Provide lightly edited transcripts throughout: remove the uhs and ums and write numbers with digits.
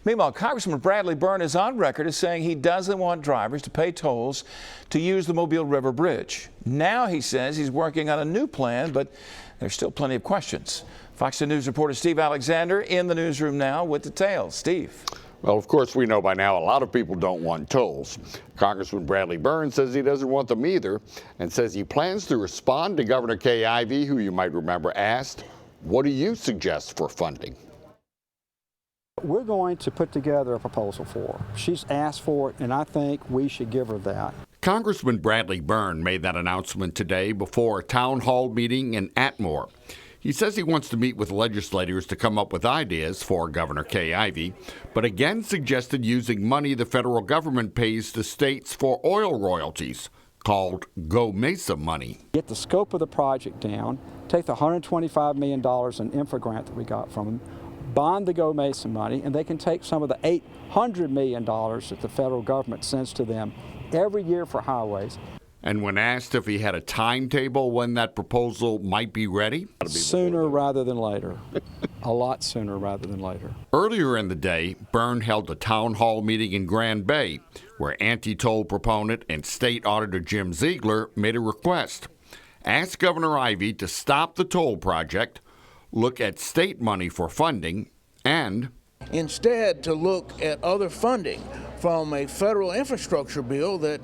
Meanwhile, Congressman Bradley Byrne is on record as saying he doesn't want drivers to pay tolls to use the Mobile River Bridge. Now he says he's working on a new plan, but there's still plenty of questions. Fox 10 News reporter Steve Alexander in the newsroom now with details. Steve. Well, of course, we know by now a lot of people don't want tolls. Congressman Bradley Byrne says he doesn't want them either and says he plans to respond to Governor Kay Ivey, who you might remember asked, "What do you suggest for funding?" We're going to put together a proposal for her. She's asked for it, and I think we should give her that. Congressman Bradley Byrne made that announcement today before a town hall meeting in Atmore. He says he wants to meet with legislators to come up with ideas for Governor Kay Ivey, but again suggested using money the federal government pays to states for oil royalties, called Go Mesa money. Get the scope of the project down, take the $125 million in infra grant that we got from them, bond the Go Mesa money, and they can take some of the $800 million that the federal government sends to them every year for highways. And when asked if he had a timetable when that proposal might be ready, sooner rather than later. A lot sooner rather than later. Earlier in the day, Byrne held a town hall meeting in Grand Bay where anti-toll proponent and state auditor Jim Ziegler made a request. Asked Governor Ivey to stop the toll project, look at state money for funding, and instead to look at other funding from a federal infrastructure bill that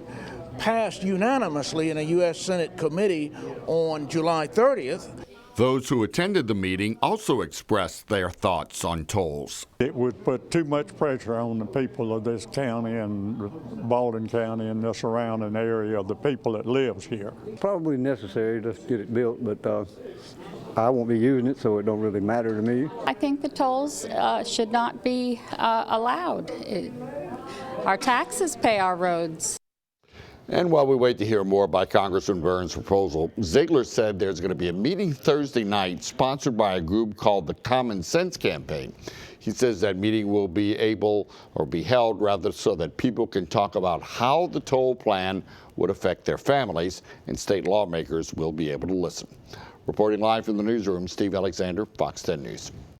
passed unanimously in a U.S. Senate committee on July 30th. Those who attended the meeting also expressed their thoughts on tolls. It would put too much pressure on the people of this county and Baldwin County and the surrounding area of the people that lives here. Probably necessary to get it built, but I won't be using it, so it don't really matter to me. I think the tolls should not be allowed. Our taxes pay our roads. And while we wait to hear more about Congressman Byrne's proposal, Ziegler said there's going to be a meeting Thursday night sponsored by a group called the Common Sense Campaign. He says that meeting will be held rather so that people can talk about how the toll plan would affect their families, and state lawmakers will be able to listen. Reporting live from the newsroom, Steve Alexander, Fox 10 News.